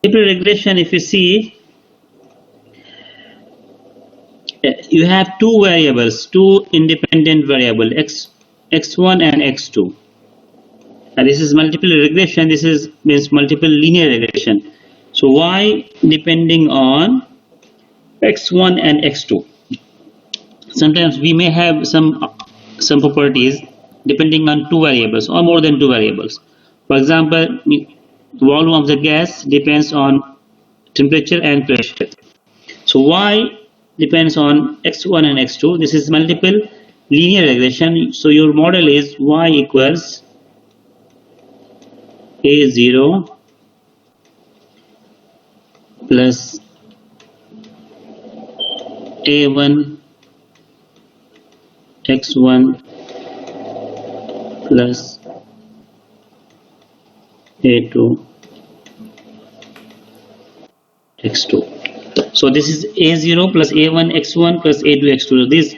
Multiple regression, if you see, you have two variables, two independent variables, x1 and x2. This is multiple regression. This means multiple linear regression. So y depending on x1 and x2. Sometimes we may have some properties depending on two variables or more than two variables. For example, the volume of the gas depends on temperature and pressure. So y depends on x1 and x2. This is multiple linear regression. So your model is y equals a0 plus a1 x1 plus a2 x2. So this is a0 plus a1 x1 plus a2 x2. So this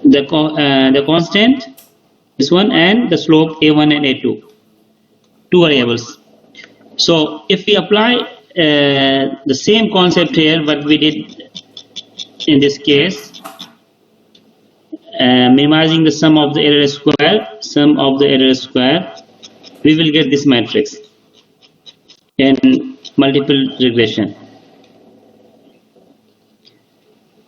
the constant, this one, and the slope a1 and a2, two variables. So if we apply the same concept here, what we did in this case, minimizing the sum of the error square, we will get this matrix in multiple regression.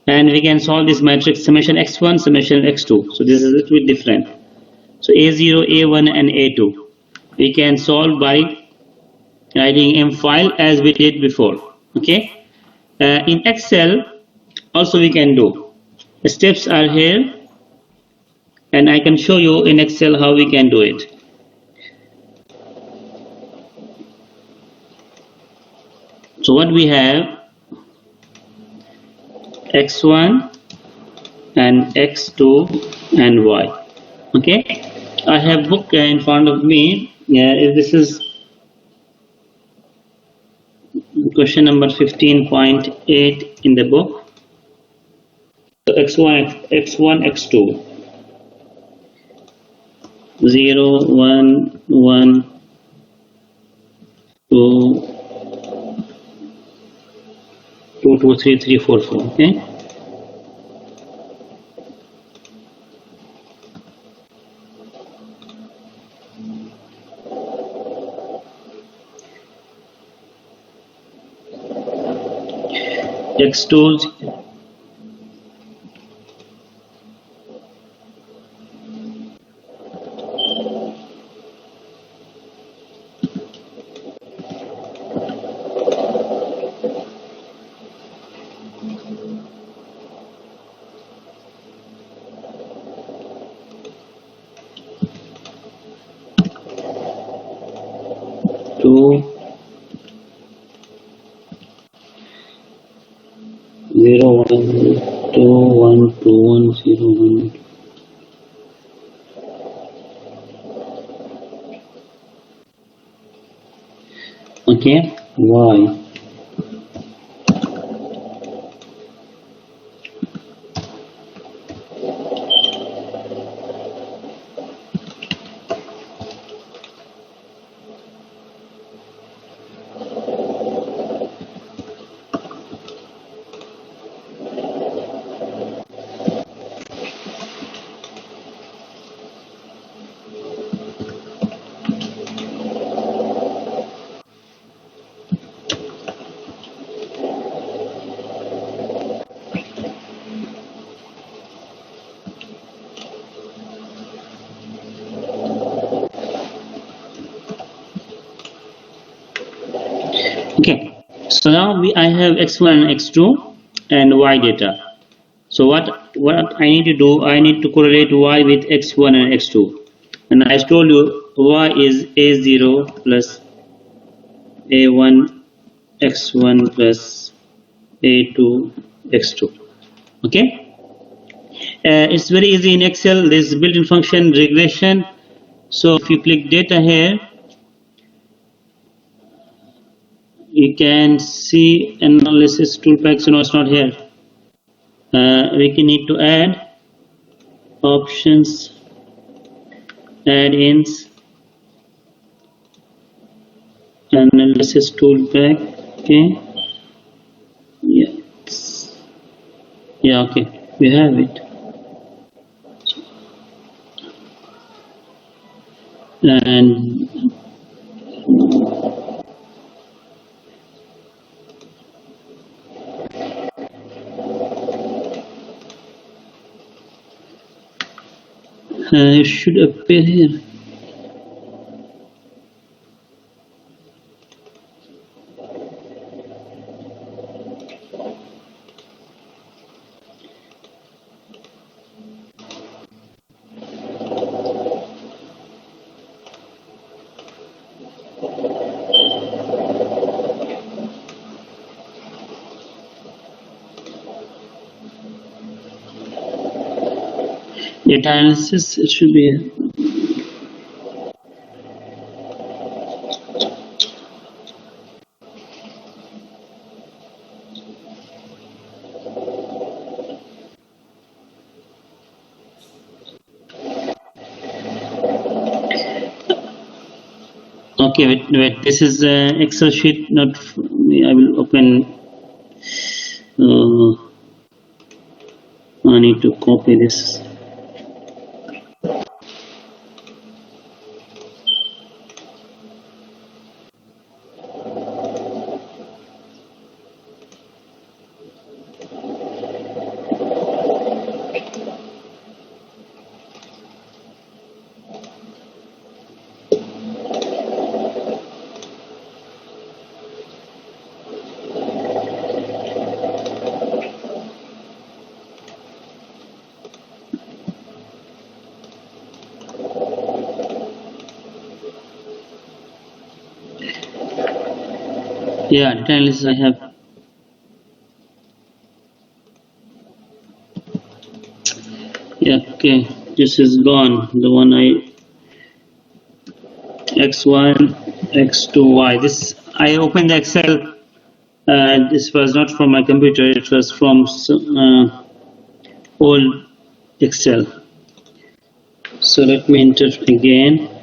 And we can solve this matrix summation x1, summation x2. So this is a little bit different. So a0, a1 and a2 we can solve by writing m file as we did before. Okay. In Excel also we can do. The steps are here, and I can show you in Excel how we can do it. So what we have, x1 and x2 and y. Okay, I have book in front of me. This is question number 15.8 in the book. So x1, x2, 0, 1, 1, 2, 2, 2, 3, 3, 4, 4. Okay. X2 2 0 1 2 1 2 1 0 1. Okay, y. Okay, so now I have x1 and x2 and y data. So what I need to do, I need to correlate y with x1 and x2, and I told you y is a0 plus a1 x1 plus a2 x2. Okay, it's very easy in Excel. This built-in function regression. So if you click data here, you can see analysis toolpack. So no, it's not here. We can need to add options, add-ins, analysis tool back. Okay, yeah, yeah, okay, we have it. And it should appear here. Data analysis, it should be here. Okay, wait, this is Excel sheet, not, I will open, I need to copy this. Yeah, data analysis I have. Yeah, okay, this is gone. The one x1, x2, y. This I opened the Excel. This was not from my computer. It was from old Excel. So let me enter again.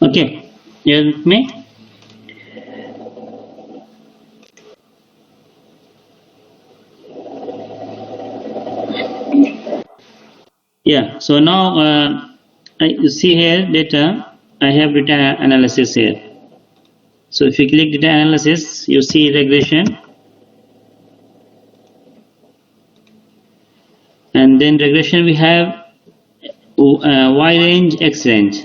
Okay, you with me? Yeah, so now you see here data, I have data analysis here. So if you click data analysis, you see regression, and then regression we have y range, x range.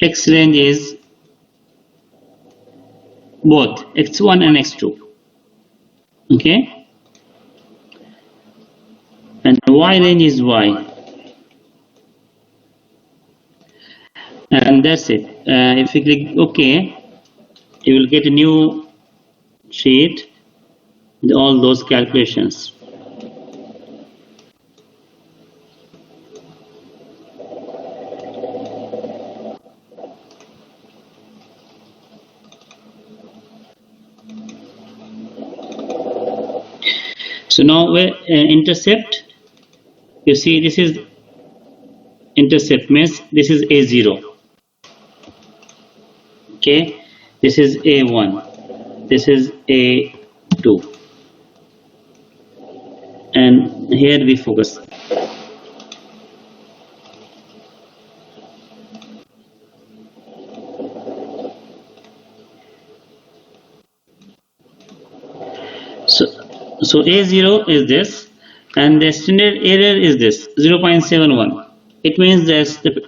X range is both x1 and x2. Okay, and y range is y, and that's it. If you click OK, you will get a new sheet with all those calculations. So now where intercept, you see this is intercept means this is A0. Okay, this is A1, this is A2, and here we focus. So A0 is this, and the standard error is this 0.71. It means that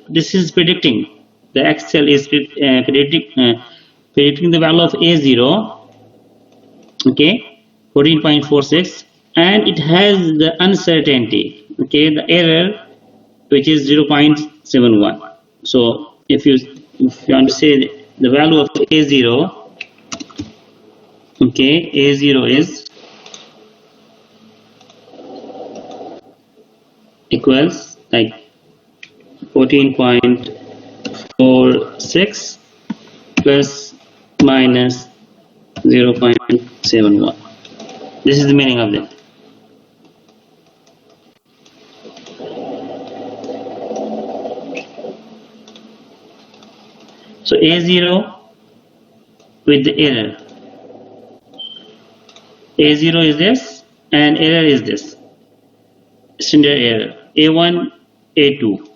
this is predicting, the Excel is predicting the value of A0, okay, 14.46, and it has the uncertainty, okay, the error which is 0.71. So if you want to say the value of A0, okay, A0 is equals like 14.46 plus minus 0.71. This is the meaning of that. So A0 with the error. A0 is this and error is this. Standard error A1, A2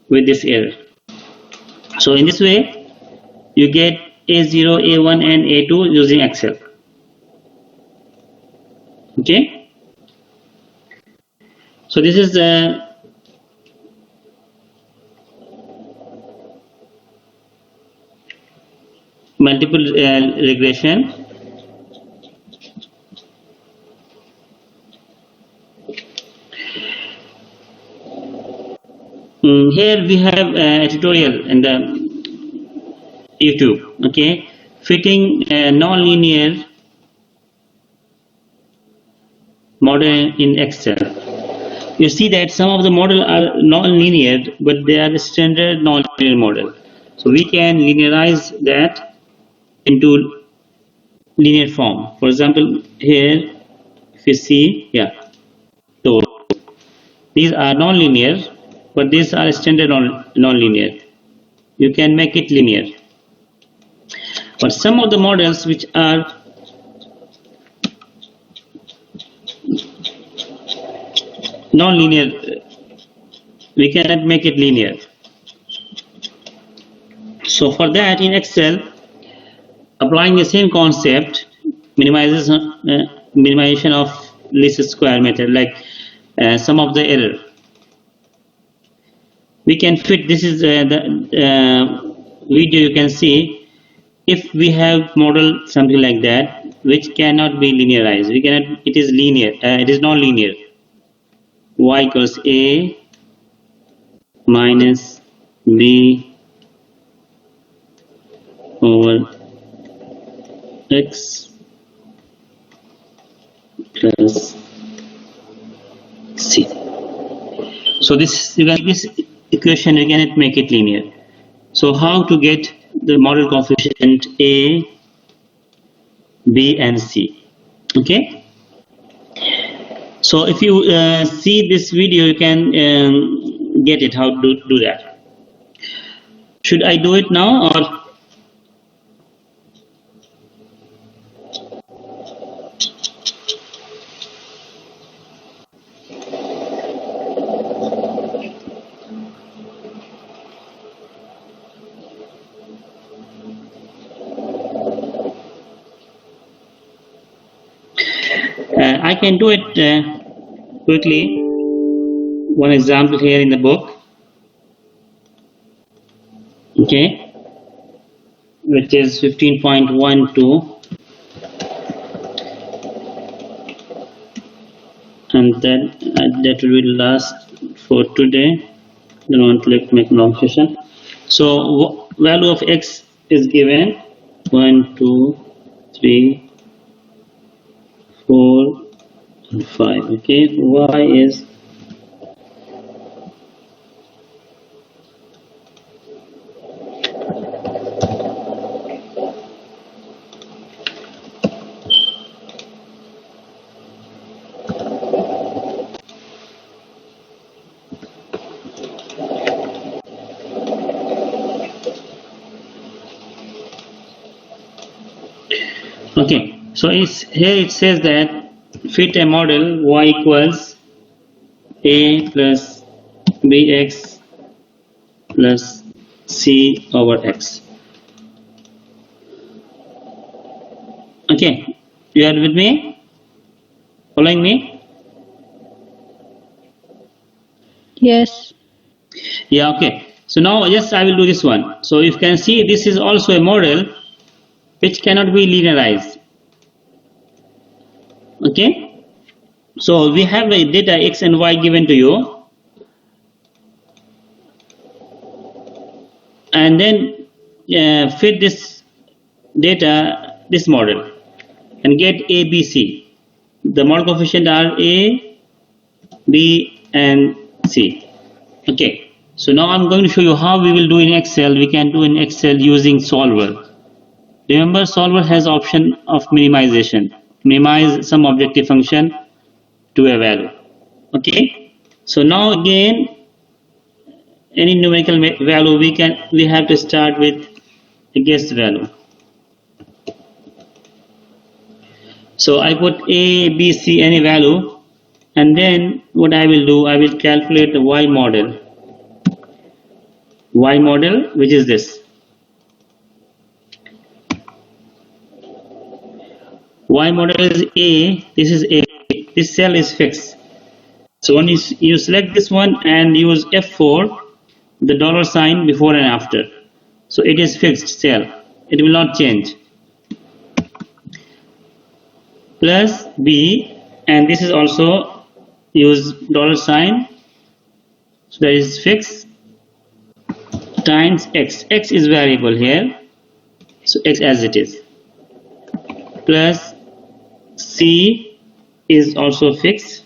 with this error. So in this way you get A0, A1 and A2 using Excel. Okay, so this is multiple regression. Here we have a tutorial in the YouTube, okay, fitting a nonlinear model in Excel. You see that some of the models are non-linear, but they are the standard nonlinear model. So we can linearize that into linear form. For example, here if you see, yeah, so these are non-linear, but these are standard non-linear. You can make it linear. But some of the models which are non-linear, we cannot make it linear. So for that, in Excel, applying the same concept, minimization of least square method, like sum of the error, we can fit. This is the video you can see. If we have model something like that which cannot be linearized, we cannot, it is linear, it is non-linear. Y equals A minus B over X plus C. So this equation you cannot make it linear. So how to get the model coefficient A, B and C? Okay. So if you see this video, you can get it how to do that. Should I do it now or? I can do it quickly. One example here in the book, okay, which is 15.12, and that will be last for today. Don't want to make long session. So value of X is given 1, 2, 3, 4 and 5. Okay, Y is Okay, so here it says that fit a model y equals a plus bx plus c over x. Okay, you are with me? Following me? Yes. Yeah, okay. So now yes, I will do this one. So you can see this is also a model which cannot be linearized. Okay. So we have a data x and y given to you, and then fit this data, this model, and get a, b, c. The model coefficient are a, b, and c. Okay. So now I'm going to show you how we will do in Excel. We can do in Excel using solver. Remember, solver has option of minimization. Minimize some objective function to a value. Okay. So now again, any numerical value we have to start with a guess value. So I put a, b, c, any value, and then what I will do, I will calculate the y model. Y model, which is this. Y model is A, this is A, this cell is fixed. So when you select this one and use F4, the dollar sign before and after. So it is fixed cell, it will not change. Plus B, and this is also use dollar sign, so that is fixed, times X. X is variable here, so X as it is. Plus C is also fixed,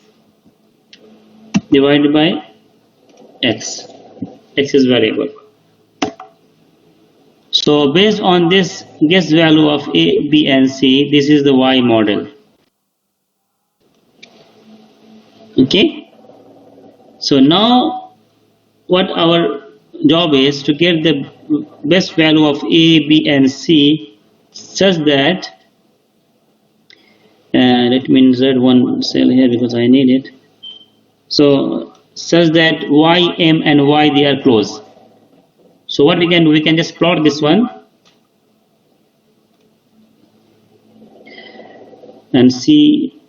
divided by X. X is variable. So based on this guess value of A, B, and C, this is the Y model. Okay. So now what our job is to get the best value of A, B, and C such that let me insert one cell here because I need it. So such that Y, M, and Y, they are close. So what we can do, we can just plot this one and see.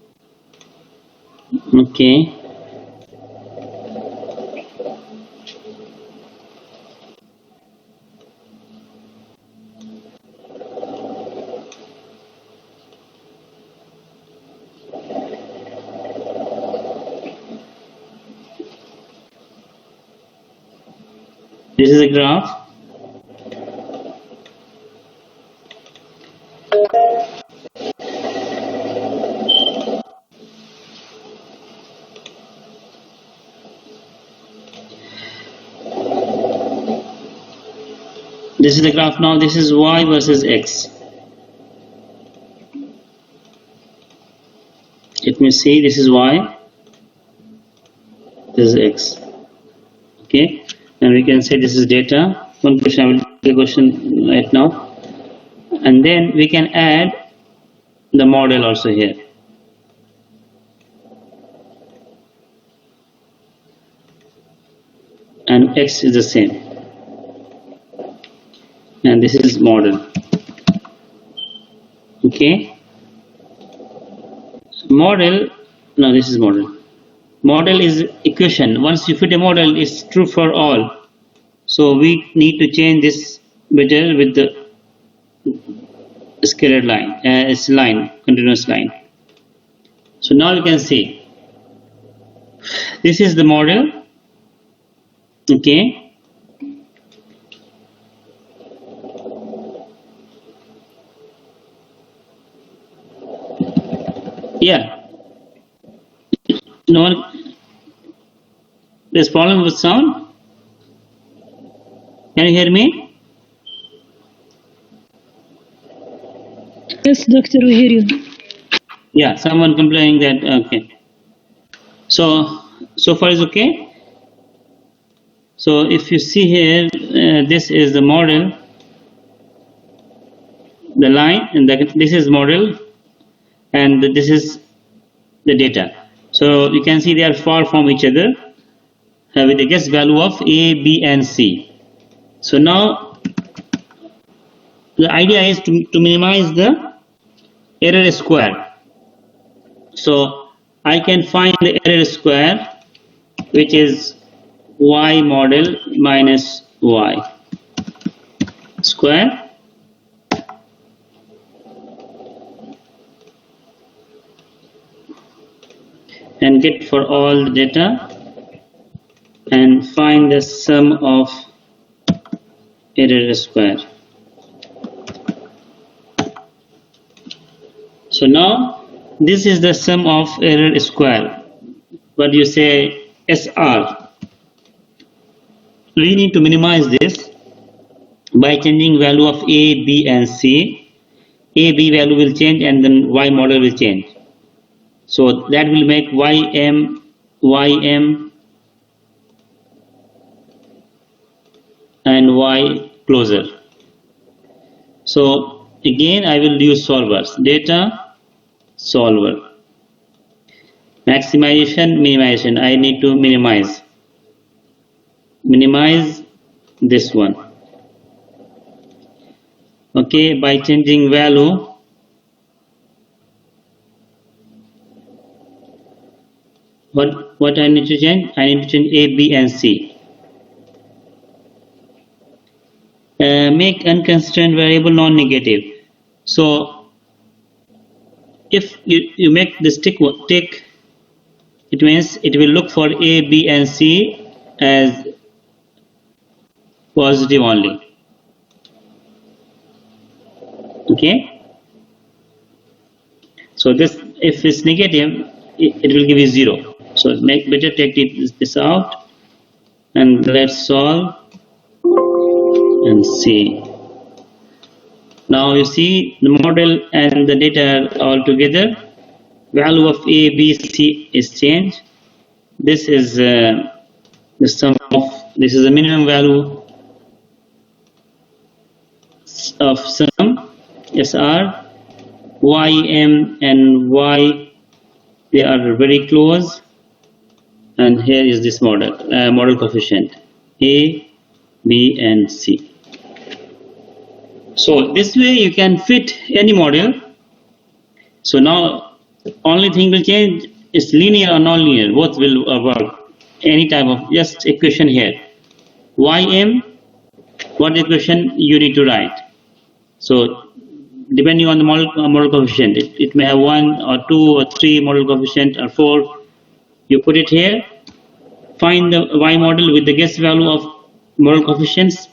Okay. This is a graph. This is the graph now. This is Y versus X. Let me see. This is Y. This is X. Okay. And we can say this is data. One question, I will do the question right now. And then we can add the model also here. And X is the same. And this is model. Okay. Model, no, this is model. Model is equation. Once you fit a model, it's true for all. So we need to change this measure with the scalar line, it's line, continuous line. So now you can see this is the model. Okay. Yeah. No one. There's problem with sound. Can you hear me? Yes, doctor, we hear you. Yeah, someone complaining that. Okay. So far is okay. So if you see here, this is the model. the line, and this is model, and this is the data. So you can see they are far from each other with a guess value of A, B, and C. So now the idea is to minimize the error square. So I can find the error square, which is y model minus y square, and get for all the data and find the sum of error square. So now this is the sum of error square, what you say SR. We need to minimize this by changing value of A, B, and C. A, B value will change, and then Y model will change. So that will make YM, YM, and Y closer. So again I will use solvers. Data, solver. Maximization, minimization. I need to minimize this one. Okay, by changing value, what I need to change? I need to change A, B, and C. Make unconstrained variable non-negative. So if you make this tick, it means it will look for A, B, and C as positive only. Okay. So this, if it's negative, it will give you 0. So better take this out, and let's solve and see. Now you see the model and the data are all together. Value of A, B, C is changed. This is the sum of, this is the minimum value of sum SR. Y, M, and Y, they are very close, and here is this model coefficient A, B, and C. So this way you can fit any model. So now only thing will change is linear or non-linear, both will work. Any type of just equation here. Ym, what equation you need to write. So depending on the model coefficient, it may have 1 or 2 or 3 model coefficient or 4. You put it here. Find the y model with the guess value of model coefficients.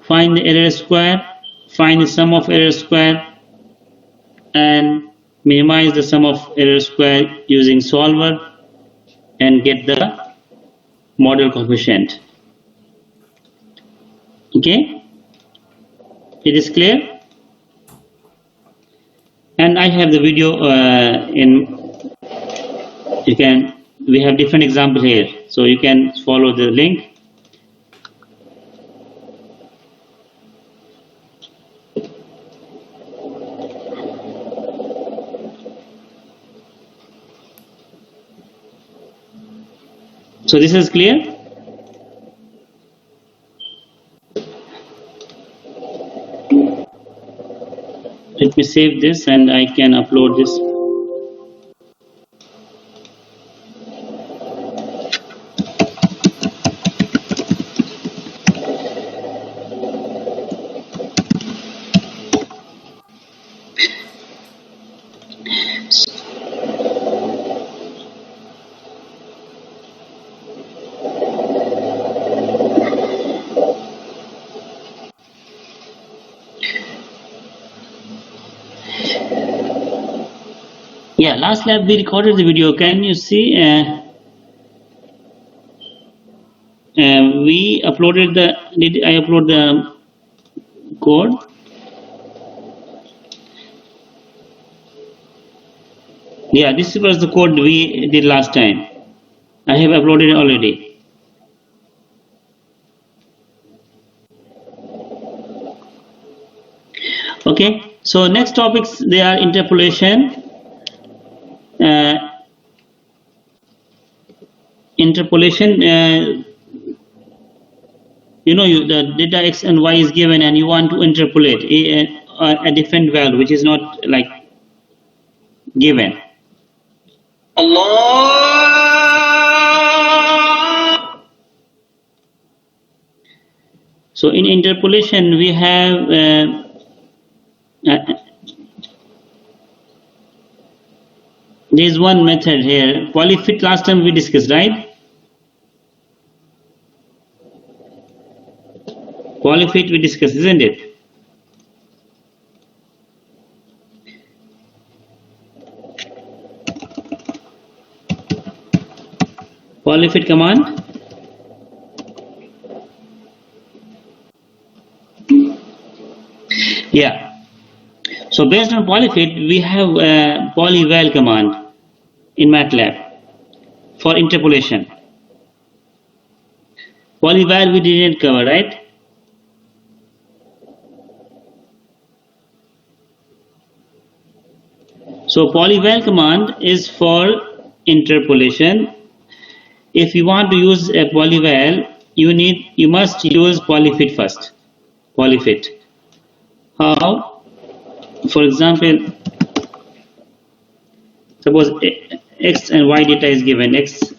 Find the error square. Find the sum of error square, and minimize the sum of error square using solver, and get the model coefficient. Okay, it is clear. And I have the video we have different example here, so you can follow the link. So this is clear. Let me save this, and I can upload this. Yeah, last lab we recorded the video. Can you see? We uploaded the. Did I upload the code? Yeah, this was the code we did last time. I have uploaded it already. Okay. So next topics, they are interpolation. Interpolation, the data x and y is given and you want to interpolate a different value which is not like given. Allah. So in interpolation we have there is one method here, polyfit. Last time we discussed, right? Polyfit we discussed, isn't it? Polyfit command. Yeah. So based on polyfit, we have polyval command in MATLAB for interpolation. Polyval we didn't cover, right? So polyval command is for interpolation. If you want to use a polyval, you must use polyfit first. Polyfit. How? For example, suppose x and y data is given. X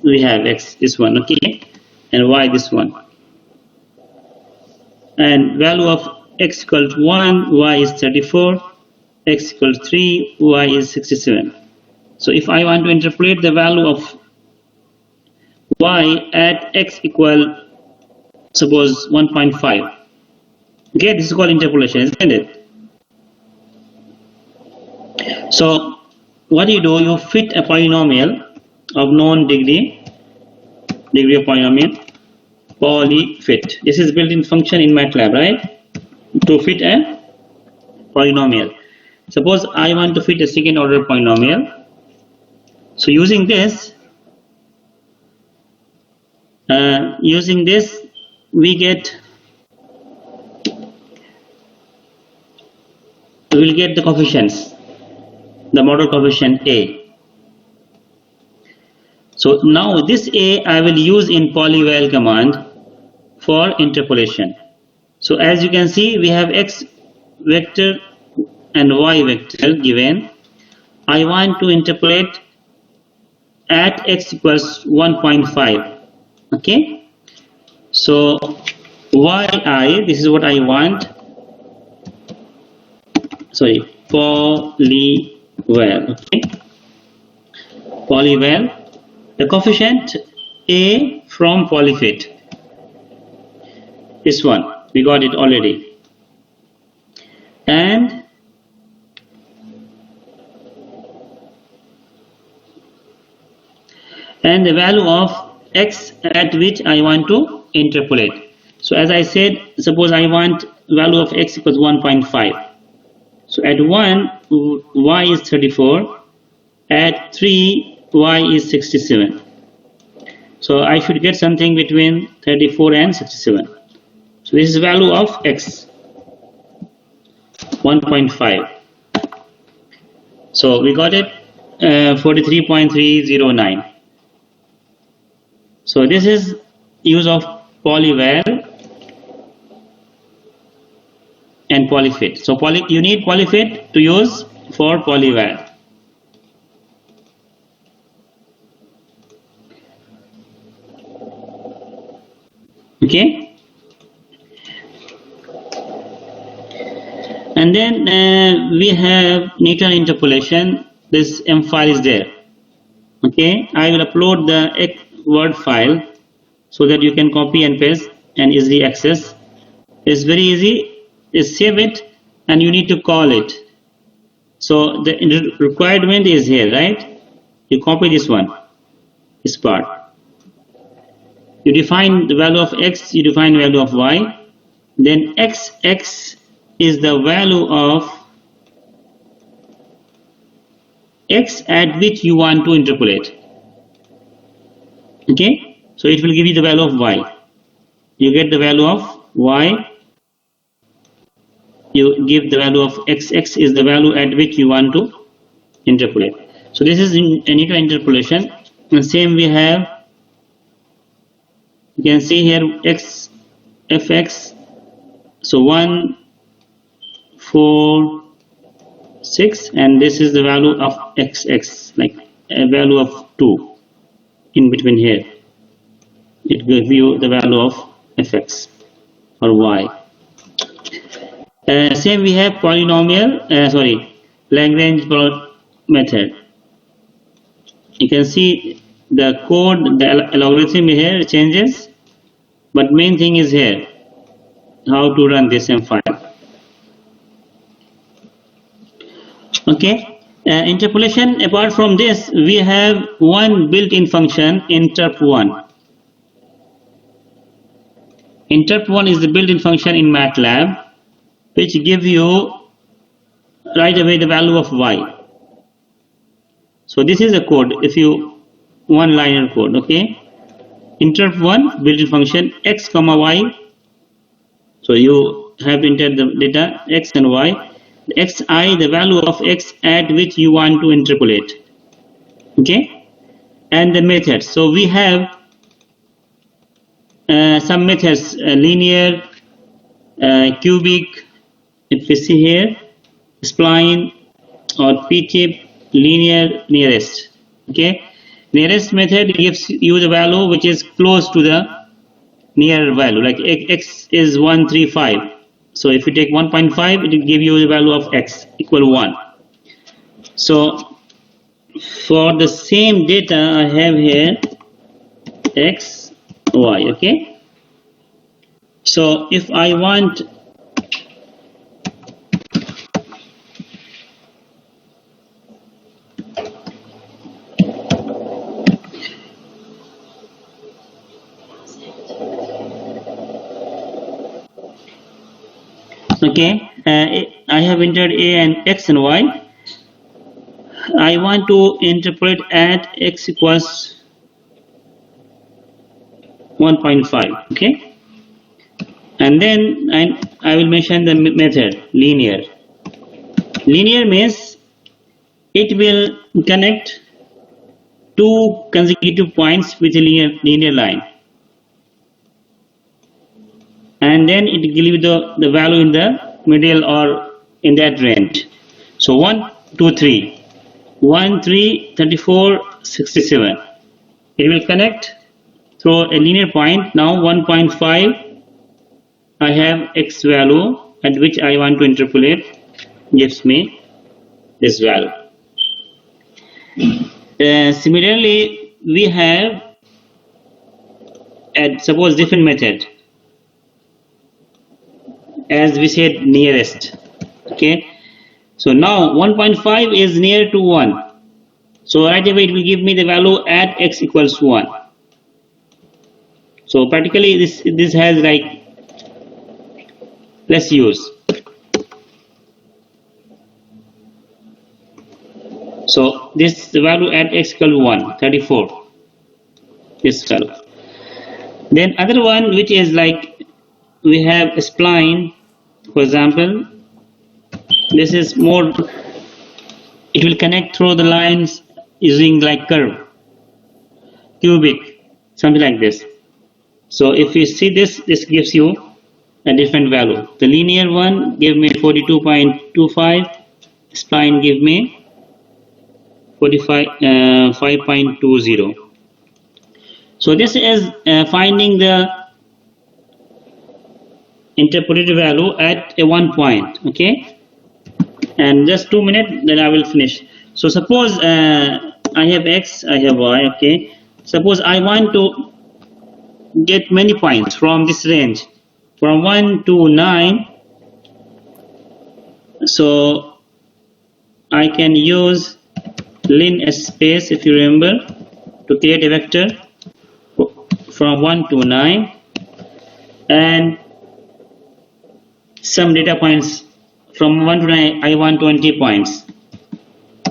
we have x this one, okay, and y this one, and value of x equals 1, y is 34, x equals 3, y is 67. So if I want to interpolate the value of y at x equal, suppose 1.5, okay, this is called interpolation, isn't it? So what do? You fit a polynomial of known degree of polynomial, polyfit. This is built-in function in MATLAB, right? To fit a polynomial. Suppose I want to fit a second order polynomial. So using this we will get the coefficients, the model coefficient A. So now this A I will use in polyval command for interpolation. So as you can see, we have x vector and y vector given. I want to interpolate at x equals 1.5. Okay. So yi, this is what I want. Sorry, polyval. Okay. Polyval. The coefficient A from polyfit. This one, we got it already. And the value of x at which I want to interpolate. So as I said, suppose I want value of x equals 1.5. So at 1, y is 34. At 3, y is 67. So I should get something between 34 and 67. So this is value of x, 1.5. So we got it 43.309. So this is use of polyval and polyfit. So you need polyfit to use for polyval. Okay. And then we have neutral interpolation. This M file is there. Okay, I will upload the Word file so that you can copy and paste and easily access. It's very easy. Just save it and you need to call it. So the requirement is here, right? You copy this one, this part. You define the value of x, you define the value of y. Then x is the value of x at which you want to interpolate. Okay, so it will give you the value of y. You get the value of y you give the value of xx is the value at which you want to interpolate. So this is in interpolation. And same we have, you can see here x fx, so 1 4 6, and this is the value of xx, like a value of 2 in between here. It gives you the value of fx or y. Same we have polynomial, Lagrange method. You can see the code, the algorithm here changes, but main thing is here how to run this file. Okay, interpolation. Apart from this, we have one built-in function, interp1. Interp1 is the built-in function in MATLAB, which give you right away the value of y. So this is a code, if you one-liner code. Okay, interp1 built-in function x comma y. So you have to enter the data x and y. Xi, the value of x at which you want to interpolate. Okay, and the methods. So we have some methods, linear, cubic, if we see here, spline or p-tip, linear, nearest. Okay, nearest method gives you the value which is close to the near value, like x is 135. So if you take 1.5, it will give you the value of x equal 1. So for the same data I have here x, y. Okay, so if I want I have entered a and x and y. I want to interpolate at x equals 1.5. Okay, and then I will mention the method linear. Linear means it will connect two consecutive points with a linear line, and then it will give you the value in the middle or in that range. So 1 2 3 1 3 34 67. It will connect through a linear point. Now 1.5, I have x value at which I want to interpolate, gives me this value. Similarly, we have suppose different method, as we said nearest. Okay, so now 1.5 is near to 1, so right away it will give me the value at x equals 1. So practically this has like less use. So this value at x equals 1 34, this value. Then other one which is like we have a spline, for example. This is more, it will connect through the lines using like curve, cubic, something like this. So if you see this gives you a different value. The linear one gave me 42.25, spline give me 5.20. So this is finding the interpolated value at a one point. Okay, and just 2 minutes, then I will finish. So suppose I have x, I have y. Okay, suppose I want to get many points from this range, from 1 to 9. So I can use lin space, if you remember, to create a vector from 1 to 9 and some data points from 1 to 9. I want 20 points.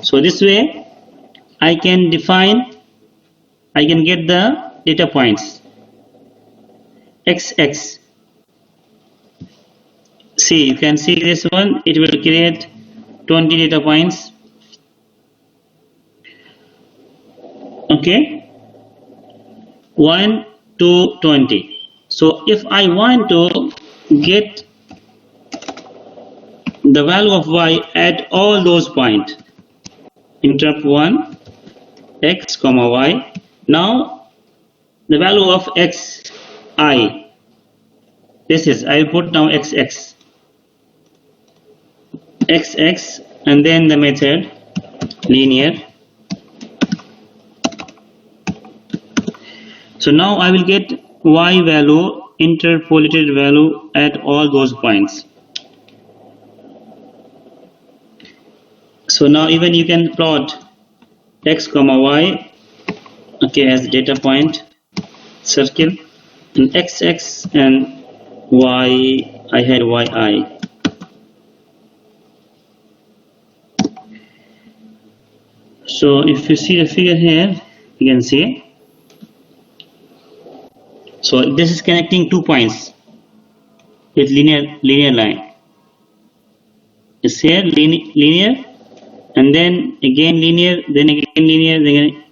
So this way I can get the data points xx See, you can see this one, it will create 20 data points. Okay, 1 to 20. So if I want to get the value of y at all those points, interrupt 1 x comma y. Now the value of x I, this is, I will put now xx, and then the method linear. So now I will get y value, interpolated value at all those points. So now even you can plot x comma y, okay, as data point circle, and xx and y, I had yi. So if you see the figure here, you can see. So this is connecting 2 points with linear line. It's here linear, and then again linear, then again linear, then again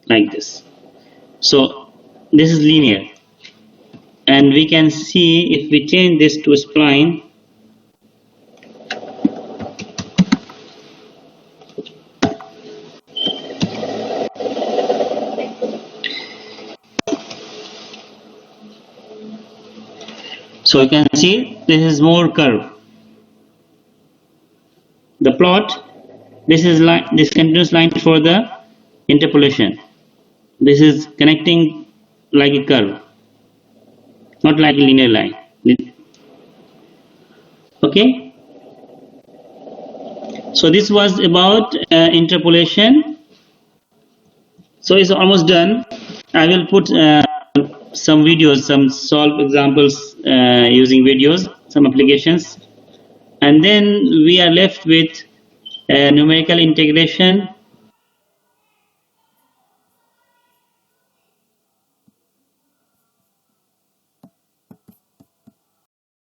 like this. So this is linear, and we can see if we change this to a spline. So you can see this is more curve. The plot, this is line, this continuous line for the interpolation. This is connecting like a curve, not like a linear line. Okay. So this was about interpolation. So it's almost done. I will put some videos, some solve examples using videos, some applications, and then we are left with numerical integration